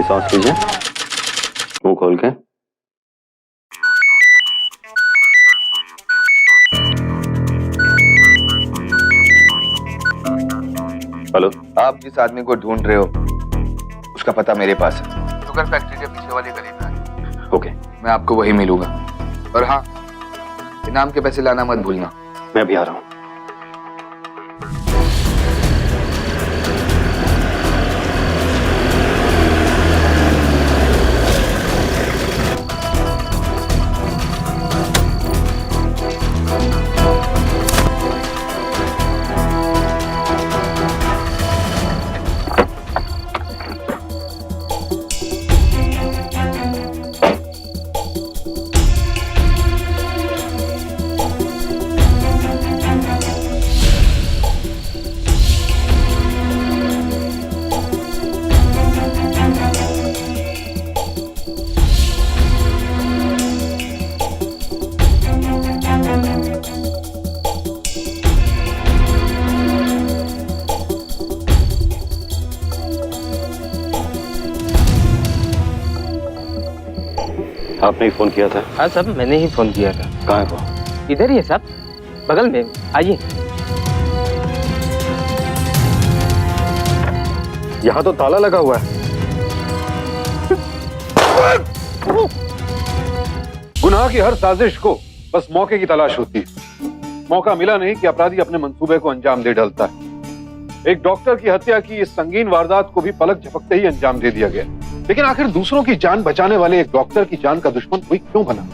सांस लीजिए, मुंह खोल के। हेलो, आप जिस आदमी को ढूंढ रहे हो उसका पता मेरे पास है, शुगर फैक्ट्री के पीछे वाली गली में है। ओके, मैं आपको वहीं मिलूंगा। और हाँ, इनाम के पैसे लाना मत भूलना। मैं अभी आ रहा हूँ। आपने ही फोन किया था? हाँ साहब, मैंने ही फोन किया था। कहाँ है वो? इधर ही है साहब, बगल में, आइए। यहाँ तो ताला लगा हुआ है। गुनाह की हर साजिश को बस मौके की तलाश होती है। मौका मिला नहीं कि अपराधी अपने मंसूबे को अंजाम दे डालता है। एक डॉक्टर की हत्या की इस संगीन वारदात को भी पलक झपकते ही अंजाम दे दिया गया। लेकिन आखिर दूसरों की जान बचाने वाले एक डॉक्टर की जान का दुश्मन कोई क्यों बना?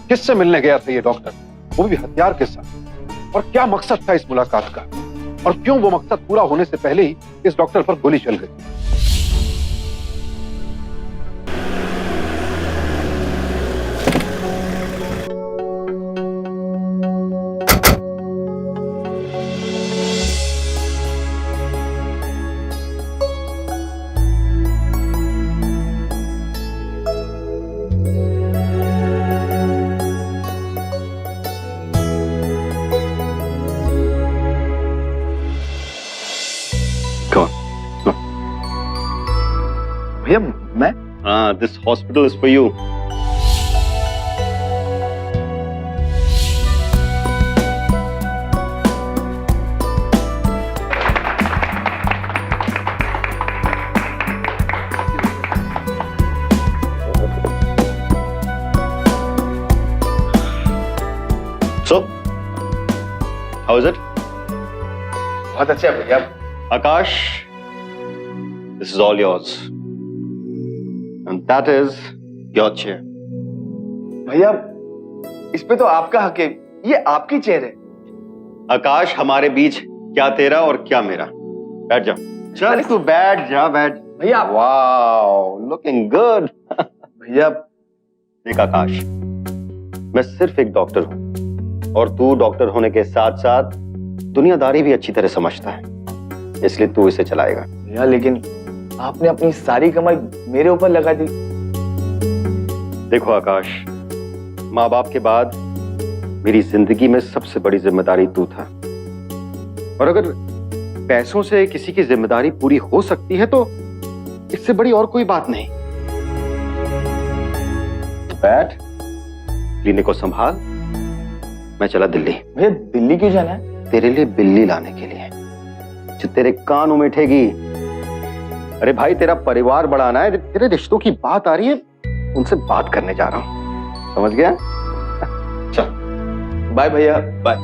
किससे मिलने गया था ये डॉक्टर, वो भी हथियार के साथ? और क्या मकसद था इस मुलाकात का? और क्यों वो मकसद पूरा होने से पहले ही इस डॉक्टर पर गोली चल गई? भैया मैं हाँ, this hospital is for you. So, how is it? बहुत अच्छा है भैया। Akash, this is all yours. And that is your chair. भैया इस पे तो आपका हक है, ये आपकी चेयर है। आकाश, हमारे बीच क्या तेरा और क्या मेरा। बैठ जा। चल तू बैठ जा, बैठ। भैया वाओ, लुकिंग गुड। भैया देख आकाश, मैं सिर्फ एक डॉक्टर हूं और तू डॉक्टर होने के साथ साथ दुनियादारी भी अच्छी तरह समझता है, इसलिए तू इसे चलाएगा। भैया लेकिन आपने अपनी सारी कमाई मेरे ऊपर लगा दी। देखो आकाश, माँ बाप के बाद मेरी जिंदगी में सबसे बड़ी जिम्मेदारी तू था, और अगर पैसों से किसी की जिम्मेदारी पूरी हो सकती है तो इससे बड़ी और कोई बात नहीं। बैठ, क्लिनिक को संभाल, मैं चला दिल्ली। भैया दिल्ली क्यों जाना है? तेरे लिए बिल्ली लाने के लिए जो तेरे कान उमेठेगी। अरे भाई, तेरा परिवार बढ़ाना है, तेरे रिश्तों की बात आ रही है, उनसे बात करने जा रहा हूं, समझ गया? चल बाय भैया, बाय।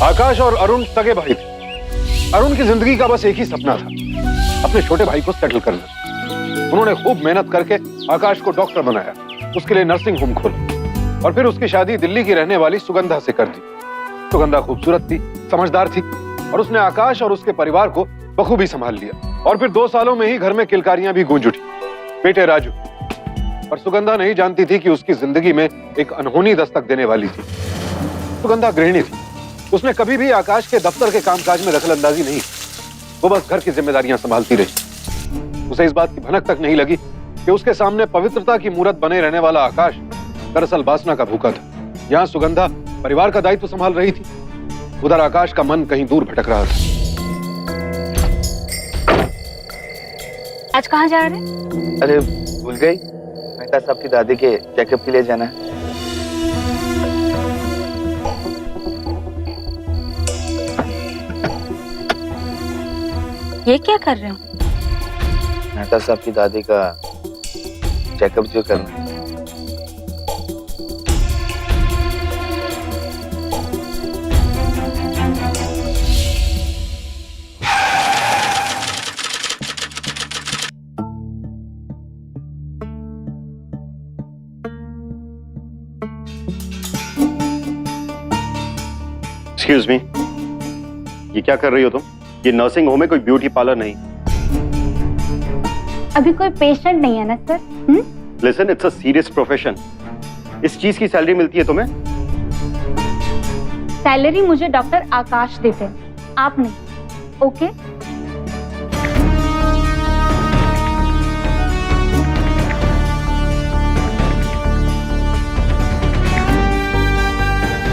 आकाश और अरुण सगे भाई थे। अरुण की जिंदगी का बस एक ही सपना था, अपने छोटे भाई को सेटल करना। उन्होंने खूब मेहनत करके आकाश को डॉक्टर बनाया, उसके लिए नर्सिंग होम खोला और फिर उसकी शादी दिल्ली की रहने वाली सुगंधा से कर दी। सुगंधा खूबसूरत थी, समझदार थी और उसने आकाश और उसके परिवार को बखूबी संभाल लिया। और फिर 2 सालों में ही घर में किलकारियां भी गूंज उठी, बेटे राजू। और सुगंधा नहीं जानती थी कि उसकी जिंदगी में एक अनहोनी दस्तक देने वाली थी। सुगंधा गृहिणी थी, उसने कभी भी आकाश के दफ्तर के कामकाज में दखलंदाजी नहीं, वो बस घर की जिम्मेदारियां संभालती रही। उसे इस बात की भनक तक नहीं लगी कि उसके सामने पवित्रता की मूरत बने रहने वाला आकाश दरअसल वासना का भूखा था। यहाँ सुगंधा परिवार का दायित्व संभाल रही थी, उधर आकाश का मन कहीं दूर भटक रहा था। आज कहाँ जा रहे हैं? अरे भूल गई, मेहता साहब की दादी के चेकअप के लिए जाना है। ये क्या कर रहे हो? मेहता साहब की दादी का चेकअप जो करना है। एक्सक्यूज मी, ये क्या कर रही हो तुम? ये नर्सिंग होम है, कोई ब्यूटी पार्लर नहीं। अभी कोई पेशेंट नहीं है ना sir? Listen, it's a serious profession. इस चीज की सैलरी मिलती है तुम्हें? सैलरी मुझे डॉक्टर आकाश देते हैं, आप नहीं। ओके?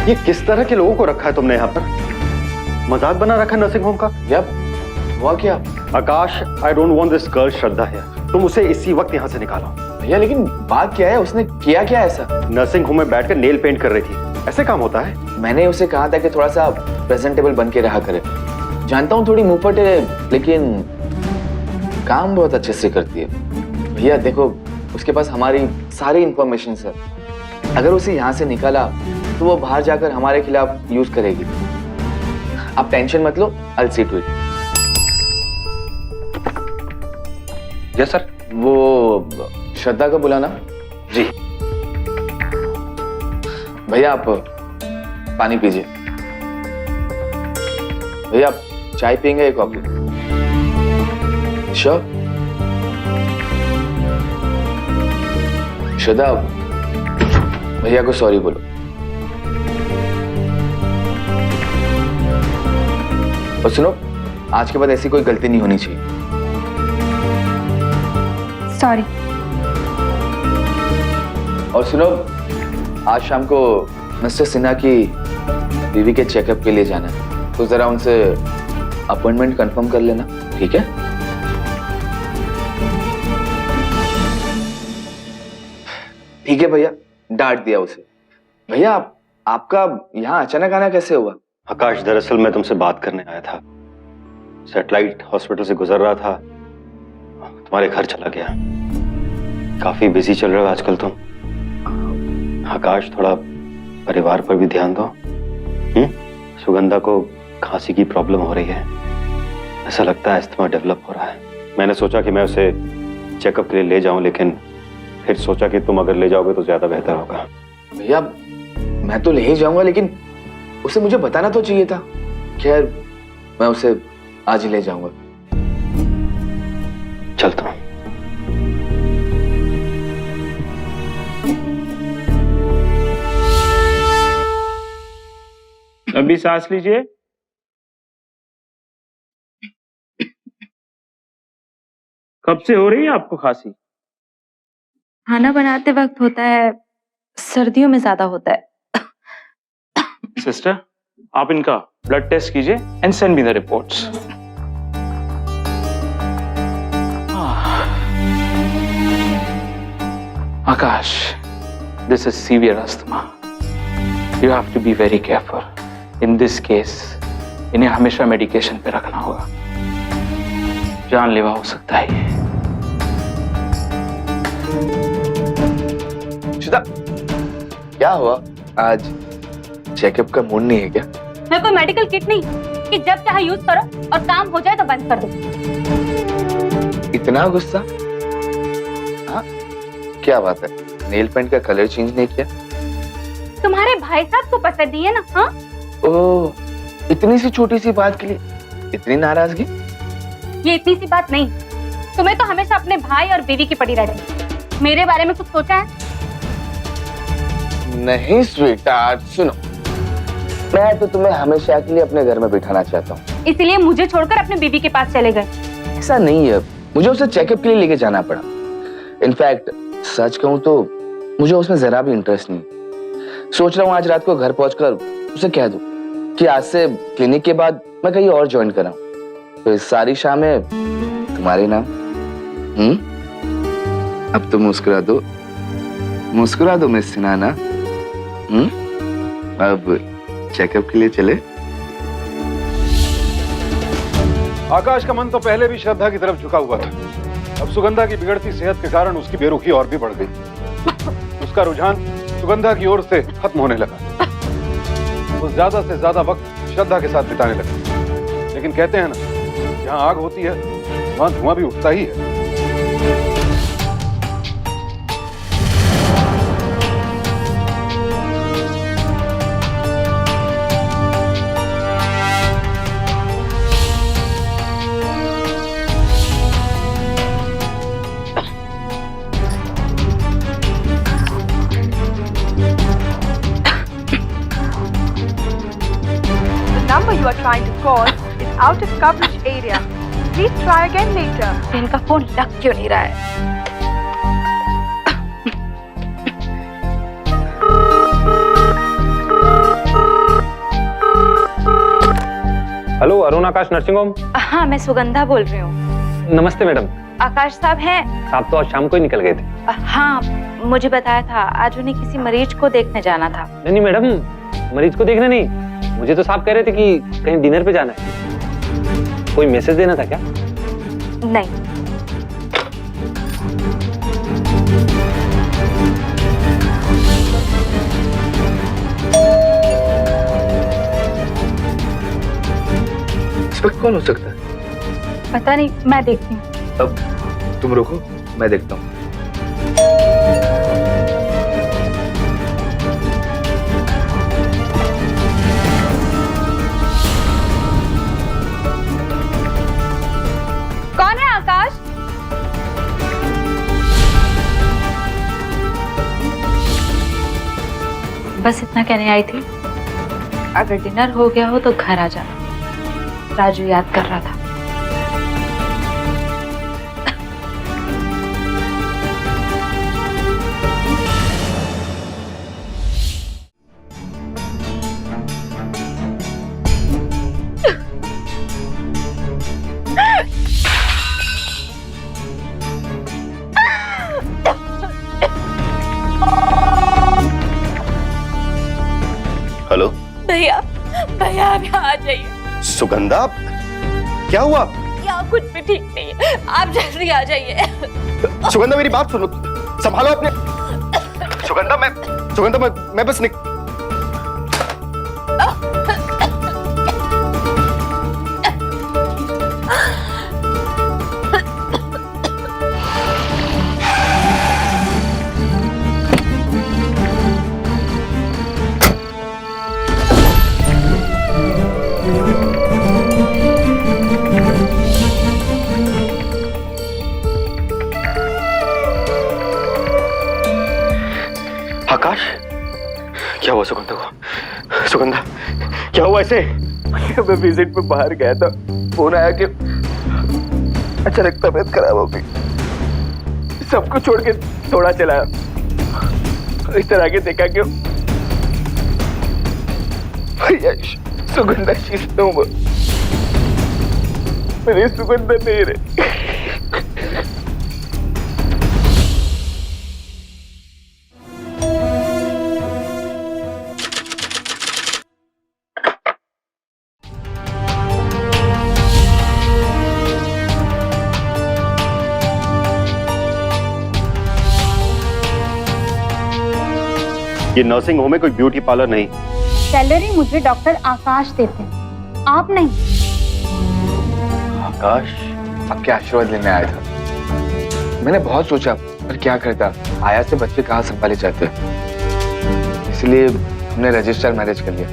ये किस तरह के लोगों को रखा है तुमने यहाँ पर? मजाक बना रखा है नर्सिंग होम का? यार हुआ क्या? Akash, I don't want this girl Shraddha here. तुम उसे इसी वक्त यहाँ से निकालो। भैया लेकिन बात क्या है, उसने किया क्या ऐसा? नर्सिंग होम में बैठकर नेल पेंट कर रही थी। ऐसे काम होता है? मैंने उसे कहा था कि थोड़ा सा प्रेजेंटेबल बन के रहा करे। जानता हूँ थोड़ी मुंहफट है, लेकिन काम बहुत अच्छे से करती है। भैया देखो, उसके पास हमारी सारी इंफॉर्मेशन है। अगर उसे यहाँ से निकाला तो वो बाहर जाकर हमारे खिलाफ यूज करेगी। आप टेंशन मत लो, I'll see to it। Yes sir. वो श्रद्धा को बुलाना। जी। भैया आप पानी पीजिए। भैया आप चाय पियेंगे या कॉफी? श्योर। श्रद्धा भैया को सॉरी बोलो। और सुनो, आज के बाद ऐसी कोई गलती नहीं होनी चाहिए। सॉरी। और सुनो, आज शाम को मिस्टर सिन्हा की बीवी के चेकअप के लिए जाना है, तो जरा उनसे अपॉइंटमेंट कंफर्म कर लेना, ठीक है? ठीक है भैया, डांट दिया उसे। भैया आपका यहाँ अचानक आना कैसे हुआ? आकाश, दरअसल मैं तुमसे बात करने आया था। सैटेलाइट हॉस्पिटल से गुजर रहा था, तुम्हारे घर चला गया। काफी बिजी चल रहे हो आजकल तुम। आकाश, थोड़ा परिवार पर भी ध्यान दो। सुगंधा को खांसी की प्रॉब्लम हो रही है, ऐसा लगता है अस्थमा डेवलप हो रहा है। मैंने सोचा कि मैं उसे चेकअप के लिए ले जाऊं, लेकिन फिर सोचा कि तुम अगर ले जाओगे तो ज्यादा बेहतर होगा। भैया मैं तो ले ही जाऊंगा, लेकिन उसे मुझे बताना तो चाहिए था। खैर, मैं उसे आज ही ले जाऊंगा। चलता हूं। अभी सांस लीजिए। कब से हो रही है आपको खांसी? खाना बनाते वक्त होता है, सर्दियों में ज्यादा होता है। सिस्टर, आप इनका ब्लड टेस्ट कीजिए and send me the reports. Akash, this is severe asthma. You have to be very careful. In this case इन्हें हमेशा मेडिकेशन पे रखना होगा, जानलेवा हो सकता है ये। श्वेता, क्या हुआ? आज चेकअप का मूड नहीं है क्या? मैं कोई मेडिकल किट नहीं कि जब चाहे यूज करो और काम हो जाए तो बंद कर दो। इतना गुस्सा? हाँ, क्या बात है? नेल पेंट का कलर चेंज नहीं किया? तुम्हारे भाई साहब को पसंद नहीं है ना? हाँ? ओह, इतनी सी छोटी सी बात के लिए इतनी नाराजगी? ये इतनी सी बात नहीं। तुम्हें तो हमेशा अपने भाई और बीवी की पड़ी रहती। मेरे बारे में कुछ सोचा है? नहीं स्वीटहार्ट, सुनो, मैं तो तुम्हें हमेशा के लिए अपने घर में बिठाना चाहता हूँ। इसलिए मुझे छोड़कर अपने बीवी के पास चले गए। ऐसा नहीं है, मुझे उसे चेकअप के लिए लेके जाना पड़ा। इनफैक्ट सच कहूँ तो मुझे उसमें जरा भी इंटरेस्ट नहीं। सोच रहा हूँ आज रात को घर पहुंचकर उसे कह दूं कि आज से क्लिनिक के बाद मैं कहीं और ज्वाइन कराऊं, तो इस सारी शामें तुम्हारे नाम। अब तो मुस्कुरा दो मिस सिनाना। अब चेकअप के लिए चले। आकाश का मन तो पहले भी श्रद्धा की तरफ झुका हुआ था। अब सुगंधा की बिगड़ती सेहत के कारण उसकी बेरुखी और भी बढ़ गई। उसका रुझान सुगंधा की ओर से खत्म होने लगा। वो ज्यादा से ज्यादा वक्त श्रद्धा के साथ बिताने लगा। लेकिन कहते हैं ना, जहां आग होती है वहां धुआं भी उठता ही है। number you are trying to call is out of coverage area. Please try again later. इनका फोन लग क्यों नहीं रहा है? हेलो, अरुण आकाश नर्सिंग होम। हाँ, मैं सुगंधा बोल रही हूँ। नमस्ते मैडम। आकाश साहब हैं? आप तो आज शाम को ही निकल गए थे। हाँ, मुझे बताया था आज उन्हें किसी मरीज को देखने जाना था। नहीं मैडम, मरीज को देखने नहीं, मुझे तो साहब कह रहे थे कि कहीं डिनर पे जाना है। कोई मैसेज देना था क्या? नहीं। इस वक्त कौन हो सकता है? पता नहीं, मैं देखती हूँ। अब तुम रुको, मैं देखता हूँ। कौन है आकाश? बस इतना कहने आई थी। अगर डिनर हो गया हो तो घर आ जाना। राजू याद कर रहा था। हेलो भैया, भैया आप यहाँ आ जाइए। सुगंधा, क्या हुआ? यहाँ कुछ भी ठीक नहीं है, आप जल्दी आ जाइए। सुगंधा मेरी बात सुनो, संभालो अपने। सुगंधा मैं बस आकाश, क्या हुआ सुगंधा को? सुगंधा, क्या हुआ ऐसे? मैं विजिट पे बाहर गया था, फोन आया कि अचानक तबीयत खराब हो गई। सब कुछ छोड़ के थोड़ा चलाया, इस तरह के देखा कि भैया सुगंधा शीशों में मेरी सुगंधा नहीं रही। ये नर्सिंग होम है, कोई ब्यूटी पार्लर नहीं। सैलरी मुझे डॉक्टर आकाश देते हैं, आप नहीं। आकाश, आपके आशीर्वाद लेने आया था। मैंने बहुत सोचा पर क्या करता, आया से बच्चे कहाँ संभाले जाते, इसलिए हमने रजिस्टर मैरिज कर लिया।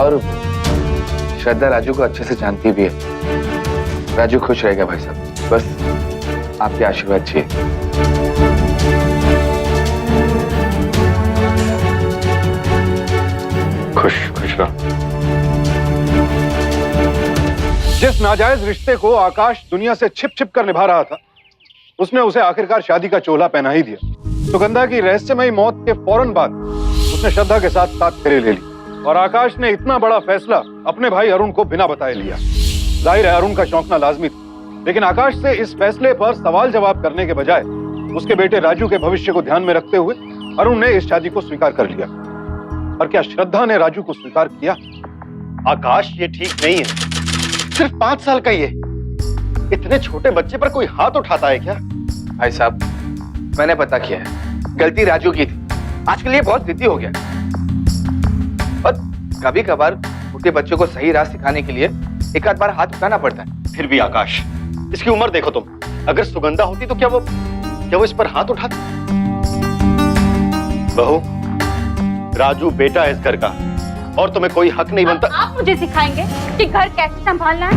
और श्रद्धा राजू को अच्छे से जानती भी है। राजू खुश रहेगा भाई साहब, बस आपके आशीर्वाद चाहिए। खुश रहो। जिस नाजायज रिश्ते को आकाश दुनिया से छिप छिप कर निभा रहा था, उसने उसे आखिरकार शादी का चोला पहना ही दिया। सुगंधा की रहस्यमयी मौत के फौरन बाद उसने श्रद्धा के साथ 7 फेरे ले ली और आकाश ने इतना बड़ा फैसला अपने भाई अरुण को बिना बताए लिया। जाहिर है अरुण का चौंकना लाजमी था। लेकिन आकाश से इस फैसले पर सवाल जवाब करने के बजाय उसके बेटे राजू के भविष्य को ध्यान में रखते हुए अरुण ने इस शादी को स्वीकार कर लिया। और क्या श्रद्धा ने राजू को स्वीकार किया? आकाश, ये ठीक नहीं है। सिर्फ 5 साल का ही है। इतने छोटे बच्चे पर कोई हाथ उठाता है क्या? भाई साहब, मैंने पता किया है, गलती राजू की थी। आजकल ये बहुत जिद्दी हो गया और कभी कभार छोटे बच्चों को सही राह सिखाने के लिए एक आध बार हाथ उठाना पड़ता है। फिर भी आकाश, इसकी उम्र देखो तुम। अगर सुगंधा होती तो क्या वो इस पर हाथ उठाती? बहू, राजू बेटा है इस घर का और तुम्हें कोई हक नहीं बनता। आप मुझे सिखाएंगे कि घर कैसे संभालना है?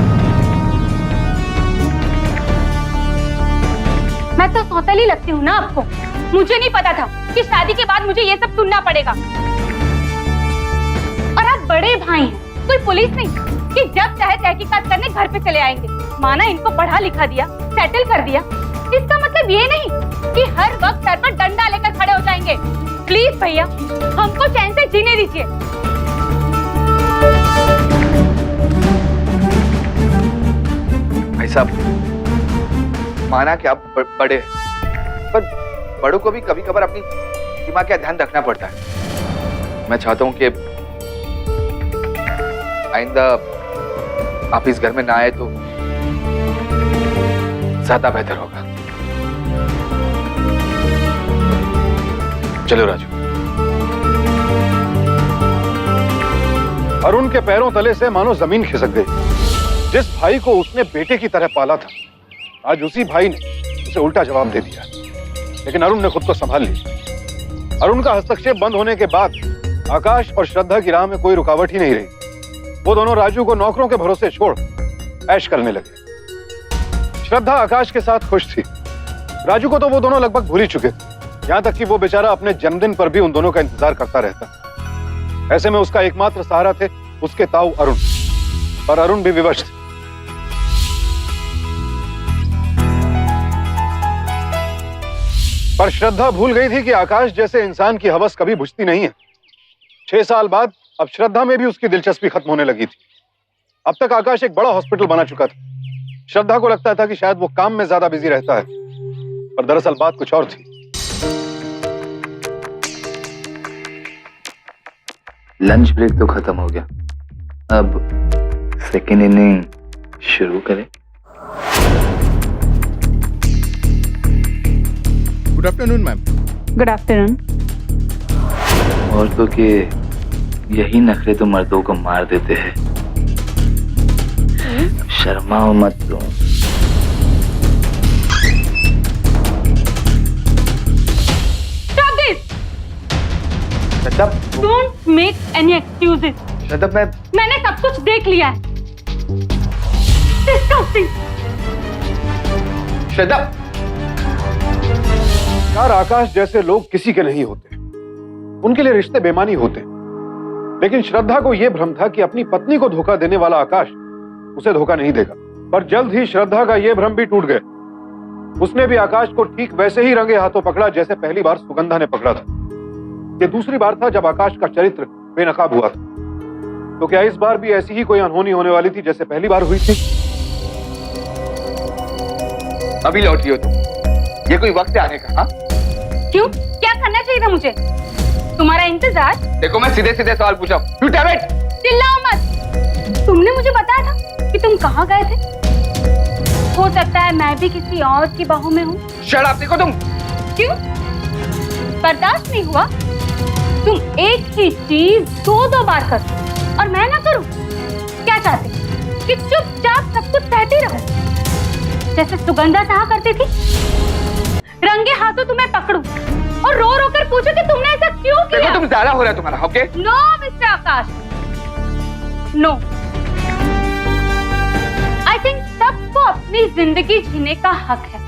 मैं तो सौतेली लगती हूँ ना आपको। मुझे नहीं पता था कि शादी के बाद मुझे ये सब सुनना पड़ेगा। और आप बड़े भाई हैं, कोई पुलिस नहीं कि जब चाहे तहकीकात करने घर पे चले आएंगे। माना इनको पढ़ा लिखा दिया, सेटल कर दिया, इसका मतलब ये नहीं कि हर वक्त सर पर डंडा लेकर खड़े हो जाएंगे। प्लीज भैया, हमको चैन से जीने दीजिए। भाई साहब, माना कि आप बड़े हैं, पर बड़ों को भी कभी कभार अपनी दिमाग का ध्यान रखना पड़ता है। मैं चाहता हूं कि आइंदा आप इस घर में ना आए तो ज्यादा बेहतर होगा। चलो राजू। अरुण के पैरों तले से मानो जमीन खिसक गई। जिस भाई को उसने बेटे की तरह पाला था, आज उसी भाई ने उसे उल्टा जवाब दे दिया। लेकिन अरुण ने खुद को संभाल लिया। अरुण का हस्तक्षेप बंद होने के बाद आकाश और श्रद्धा की राह में कोई रुकावट ही नहीं रही। वो दोनों राजू को नौकरों के भरोसे छोड़ ऐश करने लगे। श्रद्धा आकाश के साथ खुश थी। राजू को तो वो दोनों लगभग भूल ही चुके थे। यहां तक कि वो बेचारा अपने जन्मदिन पर भी उन दोनों का इंतजार करता रहता। ऐसे में उसका एकमात्र सहारा थे उसके ताऊ अरुण। और अरुण भी विवश थे। पर श्रद्धा भूल गई थी कि आकाश जैसे इंसान की हवस कभी बुझती नहीं है। 6 साल बाद अब श्रद्धा में भी उसकी दिलचस्पी खत्म होने लगी थी। अब तक आकाश एक बड़ा हॉस्पिटल बना चुका था। श्रद्धा को लगता था कि शायद वो काम में ज्यादा बिजी रहता है, पर दरअसल बात कुछ और थी। लंच ब्रेक तो खत्म हो गया, अब सेकेंड इनिंग शुरू करें। Good afternoon ma'am. Good afternoon. औरतों के यही नखरे तो मर्दों को मार देते हैं। शर्माओ मत तुम। Stop this! Shraddha, Don't make any excuses. श्रद्धा, मैंने सब कुछ देख लिया है। Disgusting! श्रद्धा, यार, आकाश जैसे लोग किसी के नहीं होते। उनके लिए रिश्ते बेमानी होते। लेकिन श्रद्धा को यह भ्रम था कि अपनी पत्नी को धोखा देने वाला आकाश उसे धोखा नहीं देगा। पर जल्द ही श्रद्धा का यह भ्रम भी टूट गया। उसने भी आकाश को ठीक वैसे ही रंगे हाथों पकड़ा जैसे पहली बार सुगंधा ने पकड़ा था। यह दूसरी बार था जब आकाश का चरित्र बेनकाब हुआ था। तो क्या इस बार भी ऐसी ही कोई अनहोनी होने वाली थी जैसे पहली बार हुई थी? अभी लौटी हो तुम? ये कोई वक्त है आने का? हाँ, क्यों? क्या करना चाहिए था मुझे? तुम्हारा इंतजार? देखो, मैं सीधे सीधे सवाल पूछा। You damn it! चिल्लाओ मत। तुमने मुझे बताया था कि तुम कहाँ गए थे। हो सकता है मैं भी किसी और की बाहों में हूँ। Shut up. देखो तुम। क्यों? बर्दाश्त नहीं हुआ? तुम एक ही चीज 2-2 बार करो और मैं ना करूं? क्या चाहते कि चुपचाप सब कुछ सहती रहो जैसे सुगंधा सहा करती थी? रंगे हाथों तुम्हें पकड़ूं और रो रो कर पूछो कि तुमने ऐसा क्यों किया? देखो, तुम ज्यादा हो रहा है तुम्हारा। Okay? No mister Akash, no. I think सबको अपनी जिंदगी जीने का हक है।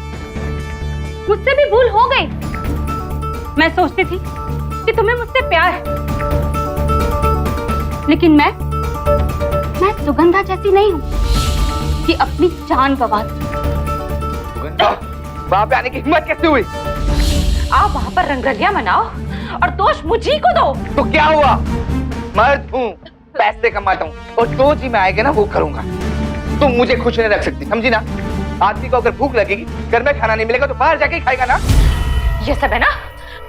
मुझसे भी भूल हो गई। मैं सोचती थी कि तुम्हें मुझसे प्यार है, लेकिन मैं सुगंधा जैसी नहीं हूँ कि अपनी जान गवा दूं। सुगंधा, वहां पे आने की हिम्मत कैसे हुई? आप वहां पर रंगरलिया मनाओ और दोष मुझी को दो। तो क्या हुआ? मर्द हूँ, पैसे कमाता हूँ और जो जी में आएगा ना वो करूंगा। तुम मुझे खुश नहीं रख सकती, समझी ना? आदमी को अगर भूख लगेगी, घर में खाना नहीं मिलेगा तो बाहर जाके खाएगा ना। ये सब है ना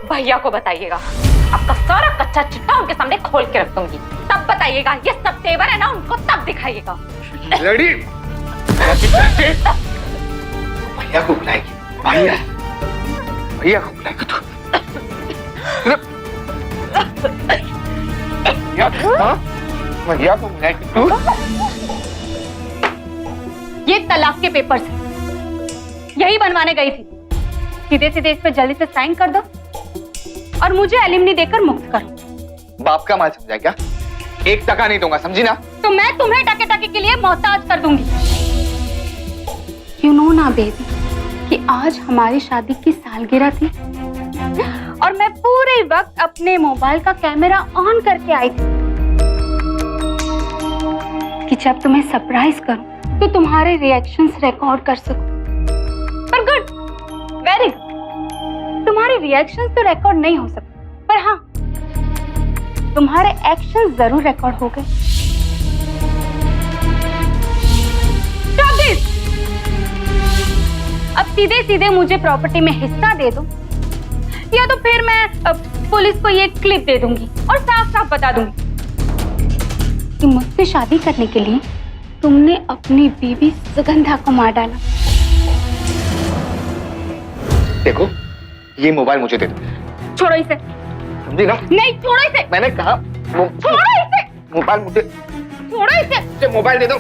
भैया को बताइएगा। आपका सारा कच्चा चिट्टा उनके सामने खोल के रख दूंगी, तब बताइएगा। ये सब तेवर है ना उनको तब दिखाइएगा। रेडी? भैया को बुलाएगी, भैया को बुलाएगी तू। भैया को बुलाएगी तू। ये तलाक के पेपर्स हैं। यही बनवाने गई थी। सीधे सीधे इस पे जल्दी से साइन कर दो और मुझे एलिमनी देकर मुक्त करो। बाप का माल समझा क्या? 1 टका नहीं दूंगा, समझी ना? तो मैं तुम्हें टके टके के लिए मोहताज कर दूंगी। यू नो ना बेबी कि आज हमारी शादी की सालगिरह थी और मैं पूरे वक्त अपने मोबाइल का कैमरा ऑन करके आई थी कि जब तुम्हें सरप्राइज करूं तो तुम्हारे रिएक्शंस रिकॉर्ड कर सकूं। पर गुड, वेरी गुड। तुम्हारे रिएक्शंस तो रिकॉर्ड नहीं हो सकते, पर हाँ तुम्हारे एक्शन जरूर रिकॉर्ड हो गए। अब सीधे सीधे मुझे प्रॉपर्टी में हिस्सा दे दो या तो फिर मैं पुलिस को ये क्लिप दे दूंगी और साफ साफ बता दूंगी कि मुझसे शादी करने के लिए तुमने अपनी बीवी सुगंधा को मार डाला। देखो, ये मोबाइल मुझे दे दो। छोड़ो इसे। समझी ना? नहीं, छोड़ो इसे। मैंने कहा छोड़ो इसे। मोबाइल मुझे, छोड़ो इसे। मोबाइल दे दो।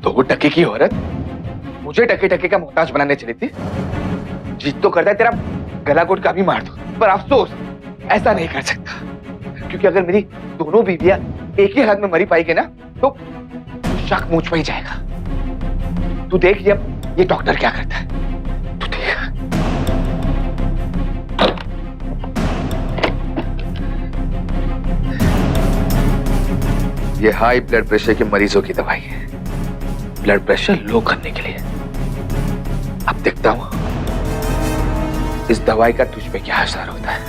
तो वो टके की औरत मुझे टके टके का मोहताज बनाने चली थी। जीत तो करता है तेरा गला घोट का भी मार दो, पर अफसोस ऐसा नहीं कर सकता, क्योंकि अगर मेरी दोनों बीवियां एक ही हाथ में मरी पाएगी ना तो शक मुझ पर ही जाएगा। तू देख ये डॉक्टर क्या करता है, तू देख। ये हाई ब्लड प्रेशर के मरीजों की दवाई है, ब्लड प्रेशर लो करने के लिए। अब देखता हूं इस दवाई का तुझ पे क्या असर होता है।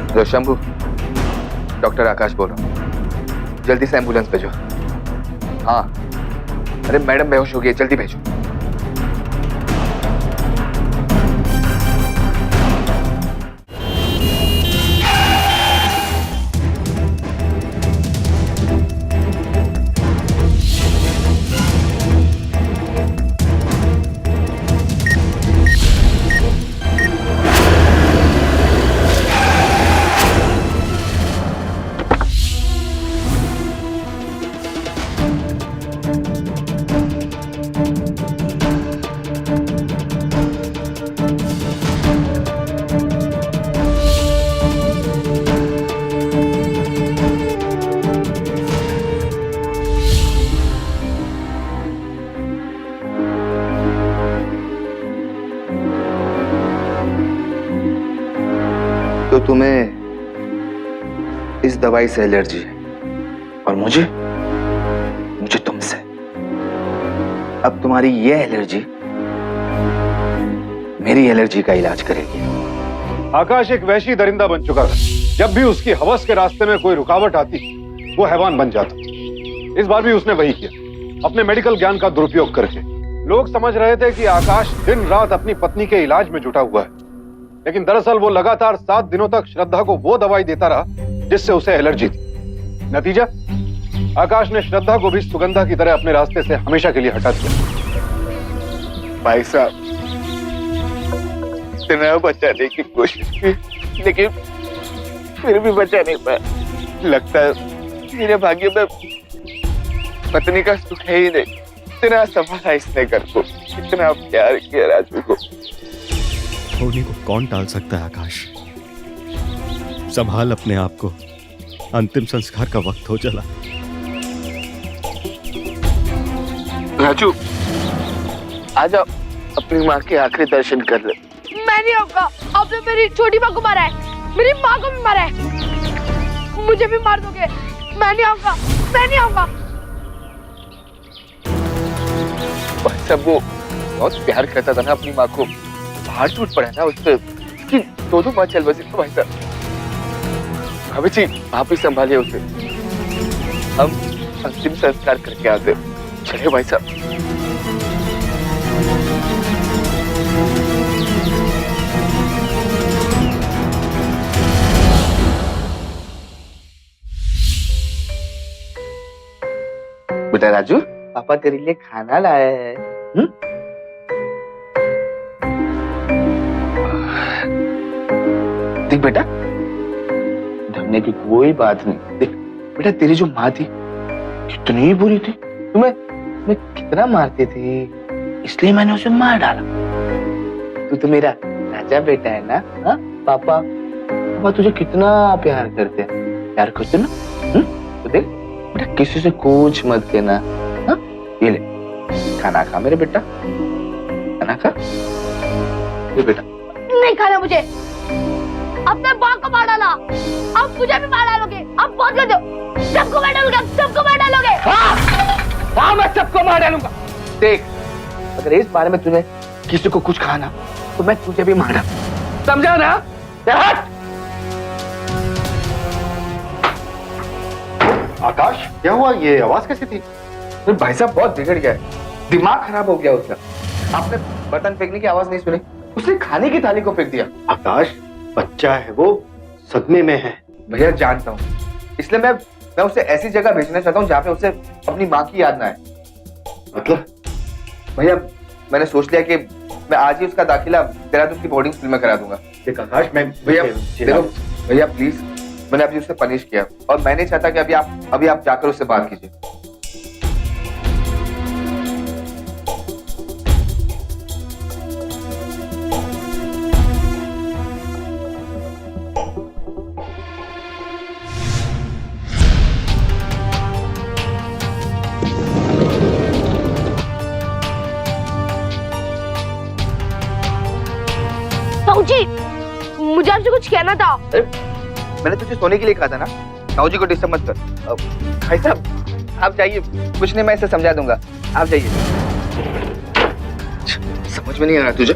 हेलो शंभू, डॉक्टर आकाश बोल रहा हूँ, जल्दी से एम्बुलेंस भेजो। हाँ, अरे मैडम बेहोश हो गई, जल्दी भेजो। तो तुम्हें इस दवाई से एलर्जी है और मुझे तुमसे। अब तुम्हारी ये एलर्जी मेरी एलर्जी का इलाज करेगी। आकाश एक वैशी दरिंदा बन चुका था। जब भी उसकी हवस के रास्ते में कोई रुकावट आती वो हैवान बन जाता। इस बार भी उसने वही किया, अपने मेडिकल ज्ञान का दुरुपयोग करके। लोग समझ रहे थे कि आकाश दिन रात अपनी पत्नी के इलाज में जुटा हुआ है, लेकिन दरअसल वो लगातार 7 दिनों तक श्रद्धा को वो दवाई देता रहा जिससे उसे एलर्जी थी। नतीजा, आकाश ने श्रद्धा को भी सुगंधा की तरह अपने रास्ते से हमेशा के लिए हटा दिया। भाई साहब, इतना बचाने की कोशिश की, लेकिन फिर भी बचा नहीं पाया। लगता है मेरे भाग्य में पत्नी का सुख है ही नहीं। इतना संभाला इसने घर को, इतना प्यार किया राजू को। होने को कौन टाल सकता है आकाश? संभाल अपने आप को, अंतिम संस्कार का वक्त हो चला। राजू, आजा अपनी माँ के आखिरी दर्शन कर ले। मैं नहीं आऊंगा, आपने मेरी छोटी माँ को मारा है, मेरी माँ को भी मारा है। मुझे भी मार दोगे। मैं नहीं आऊंगा, मैं नहीं आऊंगा। भाई साहब वो बहुत प्यार करता था ना अपनी माँ को, बाहर टूट पड़ा ना उससे, उसकी दो बात चल बसी भाई साहब। भाभी जी आप ही संभालिए उसे, हम अंतिम संस्कार करके आते। चलिए भाई साहब। बेटा राजू, पापा तेरे लिए खाना लाया है। देख बेटा, डरने की कोई बात नहीं। देख बेटा, तेरी जो माँ थी कितनी बुरी थी, तुम्हें कितना मारती थी, इसलिए मैंने उसे मार डाला। तू तो मेरा राजा बेटा है ना। हाँ पापा, पापा तुझे कितना प्यार करते हैं, प्यार करते ना। तो देख बेटा, किसी से कुछ मत कहना। हाँ ये ले खाना खा मेरे बेटा, खाना खा। ये बेटा नहीं खाना मुझे। अपने बाप को मार डाला, अब मुझे भी मार डालोगे। अब बहुत कर दो, सबको मार डालोगे, सबको मार डालोगे। हाँ मैं सबको मार डालूंगा। देख अगर इस बारे में तूने किसी को कुछ कहा ना तो मैं तुझे भी मार डालूंगा, समझा ना? हट। आकाश क्या हुआ, ये आवाज कैसी थी? तो भाई साहब बहुत बिगड़ गया है, दिमाग खराब हो गया उसका। आपने बर्तन फेंकने की आवाज नहीं सुनी, उसने खाने की थाली को फेंक दिया। आकाश बच्चा है वो, सदमे में है। भैया जानता हूँ, इसलिए मैं उसे ऐसी जगह भेजना चाहता हूँ जहाँ पे उसे अपनी माँ की याद ना आए। मतलब? भैया मैंने सोच लिया कि मैं आज ही उसका दाखिला देहरादून की बोर्डिंग स्कूल में करा दूंगा। देख आकाश, मैं भैया देखो भैया प्लीज, मैंने अभी उसे पनिश किया और मैं नहीं चाहता कि अभी आप जाकर उससे बात कीजिए। जी मुझे आपसे कुछ कहना था। मैंने तुझे सोने के लिए कहा था ना, ताऊ जी को डिस्टर्ब मत कर। भाई साहब आप जाइए, कुछ नहीं मैं इसे समझा दूंगा, आप जाइए। समझ में नहीं आ रहा तुझे?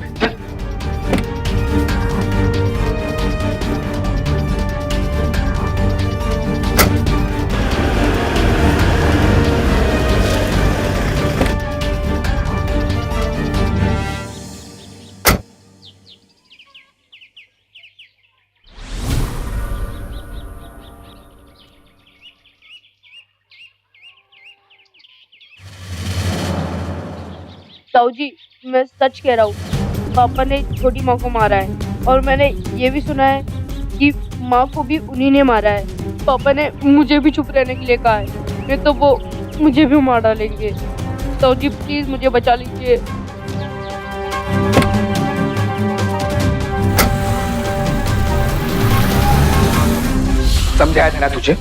ताऊ जी मैं सच कह रहा हूँ, पापा ने छोटी माँ को मारा है और मैंने ये भी सुना है कि माँ को भी उन्हीं ने मारा है। पापा ने मुझे भी चुप रहने के लिए कहा है, नहीं तो वो मुझे भी मार डालेंगे। ताऊ जी प्लीज मुझे बचा लीजिए। समझाया था ना तुझे,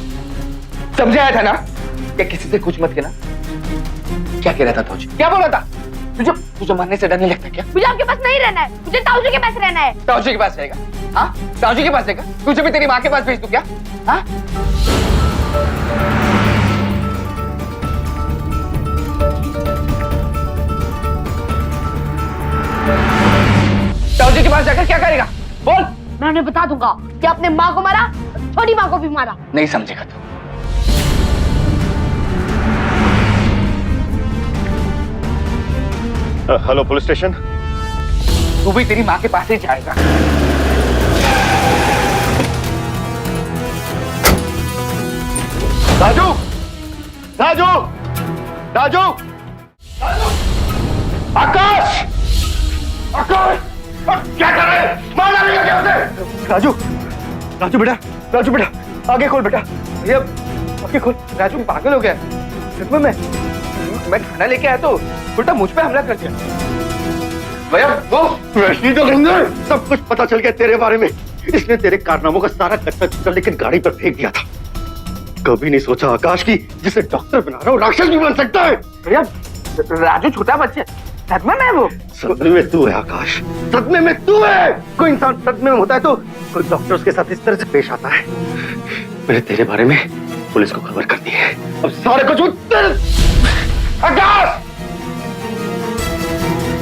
समझाया था ना कि किसी से कुछ मत कहना। क्या कह रहा था तुझे, क्या बोला था? तुझे मरने से डर नहीं लगता क्या? मुझे आपके पास नहीं रहना है, मुझे ताऊ जी के पास रहना है। ताऊ जी के पास रहेगा? हाँ ताऊ जी के पास रहेगा? तुझे भी तेरी माँ के पास भेज दूं क्या? हाँ ताऊ जी के पास जाकर क्या करेगा बोल? मैं उन्हें बता दूंगा कि आपने माँ को मारा, छोटी माँ को भी मारा। नहीं समझेगा तू। Hello police station. तू भी तेरी माँ के पास ही जाएगा। राजू, राजू, राजू, आकाश, आकाश, क्या कर रहे हैं? मार डालेगा क्या उसे? राजू, राजू बेटा, राजू बेटा, आगे खोल बेटा। भैया आगे खोल। राजू पागल हो गया, सच में मैं खाना लेके आया तो उल्टा मुझ पे हमला कर दिया। भैया वो वैसी तो सब कुछ पता चल गया तेरे बारे में। इसने तेरे कारनामों का सारा कच्चा चिट्ठा लेकर गाड़ी पर फेंक दिया था। कभी नहीं सोचा आकाश की जिसे डॉक्टर बना रहा हूँ राक्षस भी बन सकता है। भैया राजू छोटा बच्चा, सच में मैं वो सदमे में तू है आकाश, सदमे में तू है। कोई इंसान सदमे में होता है तो कोई डॉक्टर उसके साथ इस तरह से पेश आता है। मैंने तेरे बारे में पुलिस को खबर कर दी है, अब सारे कुछ उत्तर। आकाश,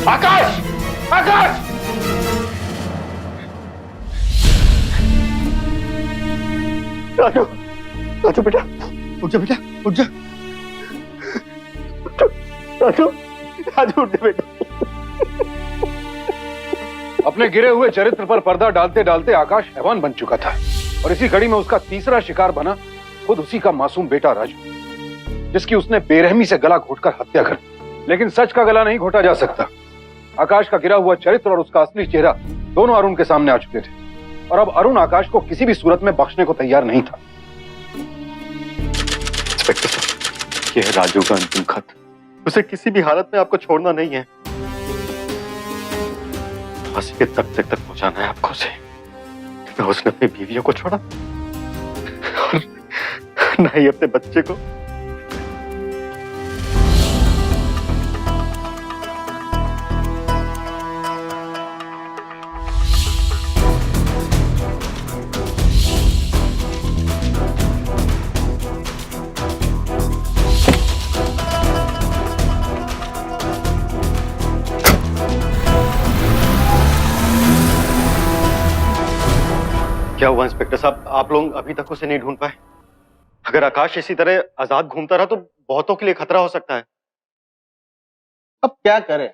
आकाश, आकाश, राजू, राजू बेटा, उठ जा बेटा, उठ जा। राजू, राजू उठ जा बेटा। अपने गिरे हुए चरित्र पर पर्दा डालते डालते आकाश हैवान बन चुका था और इसी घड़ी में उसका तीसरा शिकार बना खुद उसी का मासूम बेटा राजू, जिसकी उसने बेरहमी से गला घोटकर हत्या कर दी। लेकिन सच का गला नहीं घोटा जा सकता। आकाश का गिरा हुआ चरित्र और उसका असली चेहरा दोनों अरुण के सामने आ चुके थे और अब अरुण आकाश को किसी भी सूरत में बख्शने को तैयार नहीं था। इंस्पेक्टर साहब, यह है राजू का अंतिम खत। उसे किसी भी हालत में आपको छोड़ना नहीं है, फांसी के तख्ते तक पहुंचाना है आपको उसे। न उसने अपनी बीवियों को छोड़ा और न ही अपने बच्चे को। क्या हुआ इंस्पेक्टर साहब, आप लोग अभी तक उसे नहीं ढूंढ पाए? अगर आकाश इसी तरह आजाद घूमता रहा तो बहुतों के लिए खतरा हो सकता है। अब क्या करें,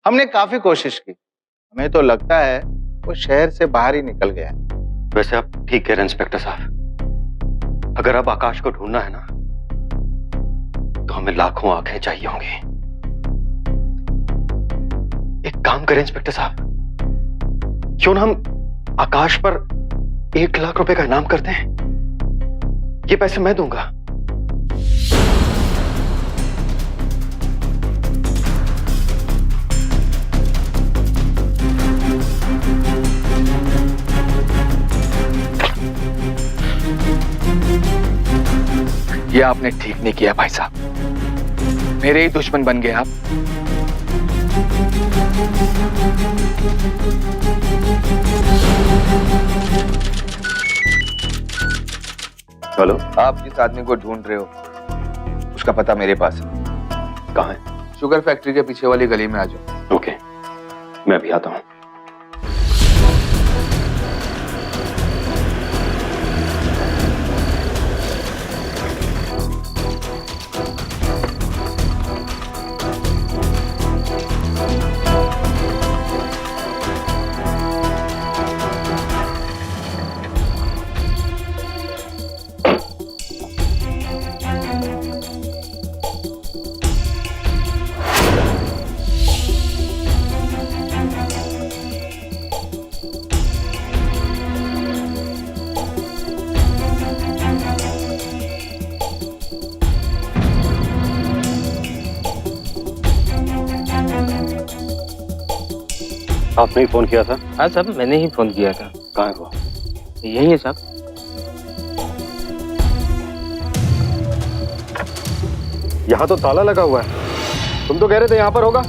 हमने काफी कोशिश की, हमें तो लगता है वो शहर से बाहर ही निकल गया है। वैसे आप ठीक कह रहे हैं इंस्पेक्टर साहब, अगर अब आकाश को ढूंढना है ना तो हमें लाखों आंखें चाहिए होंगी। एक काम करें इंस्पेक्टर साहब, क्यों ना हम आकाश पर 1 लाख रुपए का इनाम करते हैं? ये पैसे मैं दूंगा। ये आपने ठीक नहीं किया भाई साहब, मेरे ही दुश्मन बन गए आप। हेलो, आप जिस आदमी को ढूंढ रहे हो उसका पता मेरे पास है। कहाँ है? शुगर फैक्ट्री के पीछे वाली गली में आ जाओ। ओके, मैं अभी आता हूं। आपने ही फोन किया था? हाँ साहब, मैंने ही फोन किया था। कहाँ है वो? यही है साहब। यहाँ तो ताला लगा हुआ है, तुम तो कह रहे थे यहाँ पर होगा।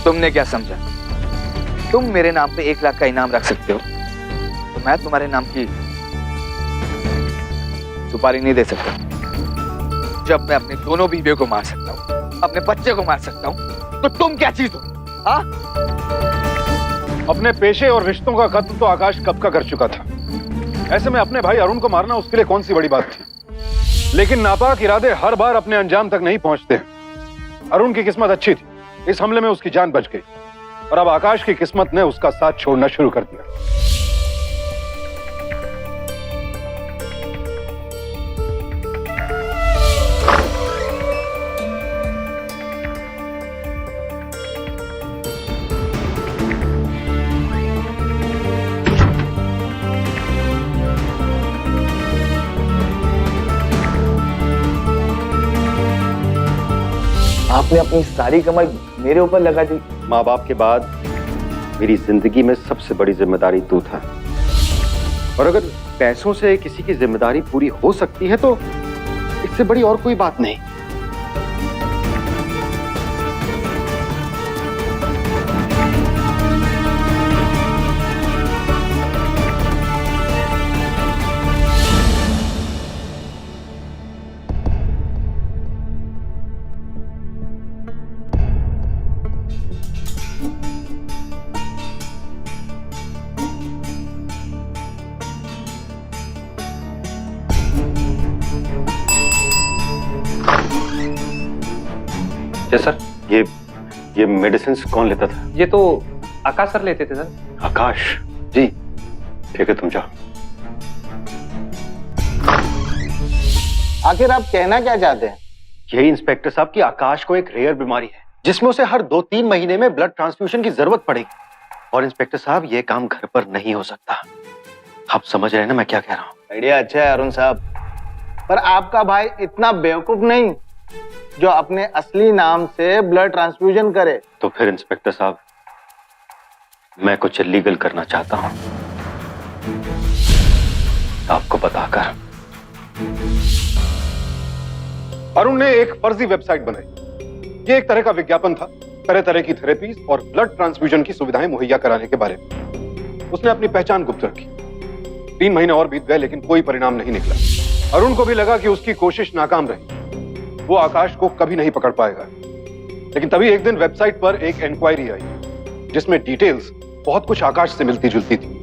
तुमने क्या समझा? तुम मेरे नाम पे 1 लाख का इनाम रख सकते हो तो मैं तुम्हारे नाम की सुपारी नहीं दे सकता। जब मैं अपनी दोनों बीवियों को मार सकता हूँ, अपने बच्चे को मार सकता हूँ, तो तुम क्या चीज हो? हाँ? अपने पेशे और रिश्तों का कत्ल तो आकाश कब का कर चुका था। ऐसे में अपने भाई अरुण को मारना उसके लिए कौन सी बड़ी बात थी। लेकिन नापाक इरादे हर बार अपने अंजाम तक नहीं पहुंचते। अरुण की किस्मत अच्छी थी, इस हमले में उसकी जान बच गई और अब आकाश की किस्मत ने उसका साथ छोड़ना शुरू कर दिया। आपने अपनी सारी कमाई मेरे ऊपर लगा दी। माँ बाप के बाद मेरी जिंदगी में सबसे बड़ी जिम्मेदारी तू था, और अगर पैसों से किसी की जिम्मेदारी पूरी हो सकती है तो इससे बड़ी और कोई बात नहीं। जी सर। ये मेडिसिन कौन लेता था? ये तो आकाश सर लेते थे सर। आकाश जी, ठीक है तुम जाओ। आखिर आप कहना क्या चाहते हैं? यही इंस्पेक्टर साहब की आकाश को एक रेयर बीमारी है जिसमें उसे हर 2-3 महीने में ब्लड ट्रांसफ्यूजन की जरूरत पड़ेगी, और इंस्पेक्टर साहब ये काम घर पर नहीं हो सकता। आप समझ रहे हैं ना मैं क्या कह रहा हूँ? आइडिया अच्छा है अरुण साहब, पर आपका भाई इतना बेवकूफ नहीं जो अपने असली नाम से ब्लड ट्रांसफ्यूजन करे। तो फिर इंस्पेक्टर साहब, मैं कुछ इलीगल करना चाहता हूं आपको बताकर। अरुण ने एक फर्जी वेबसाइट बनाई। ये एक तरह का विज्ञापन था तरह तरह की थेरेपीज और ब्लड ट्रांसफ्यूजन की सुविधाएं मुहैया कराने के बारे में। उसने अपनी पहचान गुप्त रखी। 3 महीने और बीत गए लेकिन कोई परिणाम नहीं निकला। अरुण को भी लगा कि उसकी कोशिश नाकाम रही, वो आकाश को कभी नहीं पकड़ पाएगा। लेकिन तभी एक दिन वेबसाइट पर एक इंक्वायरी आई जिसमें डिटेल्स बहुत कुछ आकाश से मिलती जुलती थी।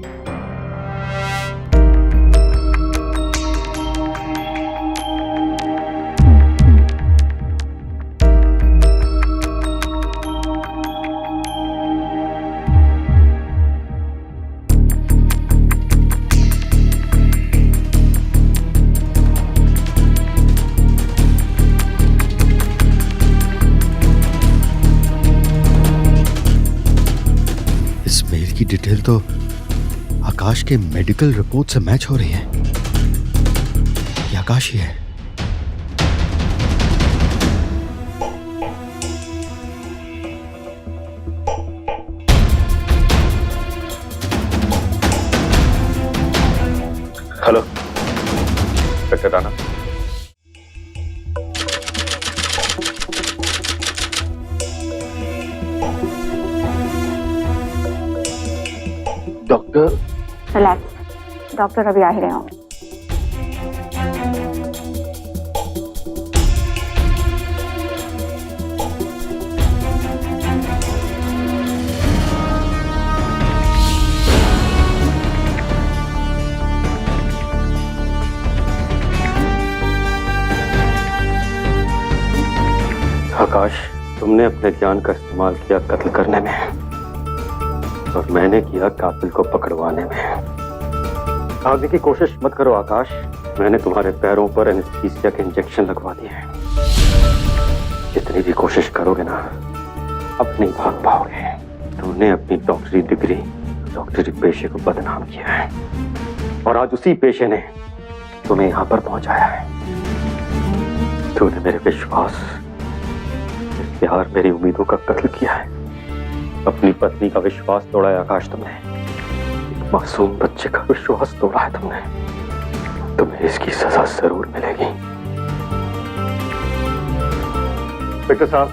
की डिटेल तो आकाश के मेडिकल रिपोर्ट से मैच हो रही है। ये आकाश ही है। Hello inspector Rana. Doctor relax, doctor अभी आ ही रहे होंगे। आकाश, तुमने अपने ज्ञान का इस्तेमाल किया कत्ल करने में और मैंने किया कातिल को पकड़वाने में। भागने की कोशिश मत करो आकाश, मैंने तुम्हारे पैरों पर एनेस्थीसिया के इंजेक्शन लगवा दिए हैं। जितनी भी कोशिश करोगे ना, अब नहीं भाग पाओगे। तुमने अपनी डॉक्टरी डिग्री, डॉक्टरी पेशे को बदनाम किया है और आज उसी पेशे ने तुम्हें यहाँ पर पहुंचाया है। तूने मेरे विश्वास, मेरे प्यार, मेरी उम्मीदों का कत्ल किया है। अपनी पत्नी का विश्वास तोड़ा है आकाश तुमने। एक मासूम बच्चे का विश्वास तोड़ा है तुमने। तुम्हें इसकी सजा जरूर मिलेगी। इंस्पेक्टर साहब,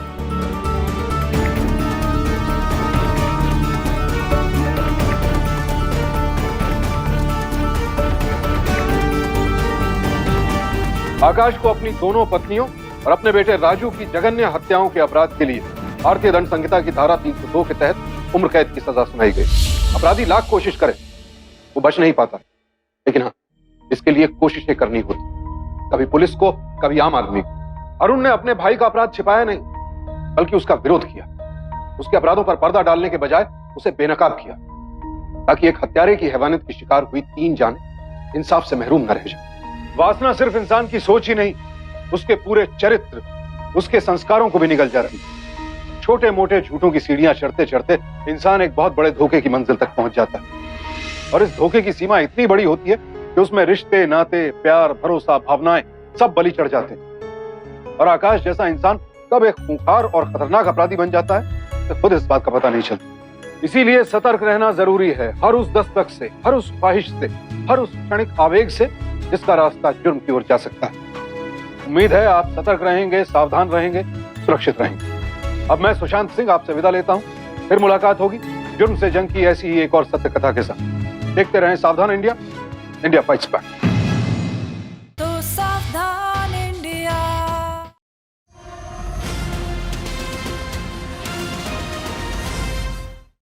आकाश को अपनी दोनों पत्नियों और अपने बेटे राजू की जघन्य हत्याओं के अपराध के लिए भारतीय दंड संहिता की धारा 302 के तहत उम्र कैद की सजा सुनाई गई। अपराधी लाख कोशिश करे, वो बच नहीं पाता, लेकिन हाँ, इसके लिए कोशिशें करनी होती, कभी पुलिस को, कभी आम आदमी को। अरुण ने अपने भाई का अपराध छिपाया नहीं, बल्कि उसका विरोध किया। उसके अपराधों पर पर्दा डालने के बजाय उसे बेनकाब किया, ताकि एक हत्यारे की हैवानियत की शिकार हुई 3 जानें इंसाफ से महरूम न रह जाए। वासना सिर्फ इंसान की सोच ही नहीं, उसके पूरे चरित्र, उसके संस्कारों को भी निगल जा रही है। छोटे मोटे झूठों की सीढ़ियां चढ़ते चढ़ते इंसान एक बहुत बड़े धोखे की मंजिल तक पहुंच जाता है, और इस धोखे की सीमा इतनी बड़ी होती है कि उसमें रिश्ते, नाते, प्यार, भरोसा, भावनाएं सब बलि चढ़ जाते हैं। और आकाश जैसा इंसान कब एक खूंखार और खतरनाक अपराधी बन जाता है तो खुद इस बात का पता नहीं चलता। इसीलिए सतर्क रहना जरूरी है, हर उस दस्तक से, हर उस ख्वाहिश से, हर उस क्षणिक आवेग से जिसका रास्ता जुर्म की ओर जा सकता है। उम्मीद है आप सतर्क रहेंगे, सावधान रहेंगे, सुरक्षित रहेंगे। अब मैं सुशांत सिंह आपसे विदा लेता हूं, फिर मुलाकात होगी जुर्म से जंग की ऐसी ही एक और सत्य कथा के साथ। देखते रहें सावधान इंडिया, इंडिया फाइट्स बैक।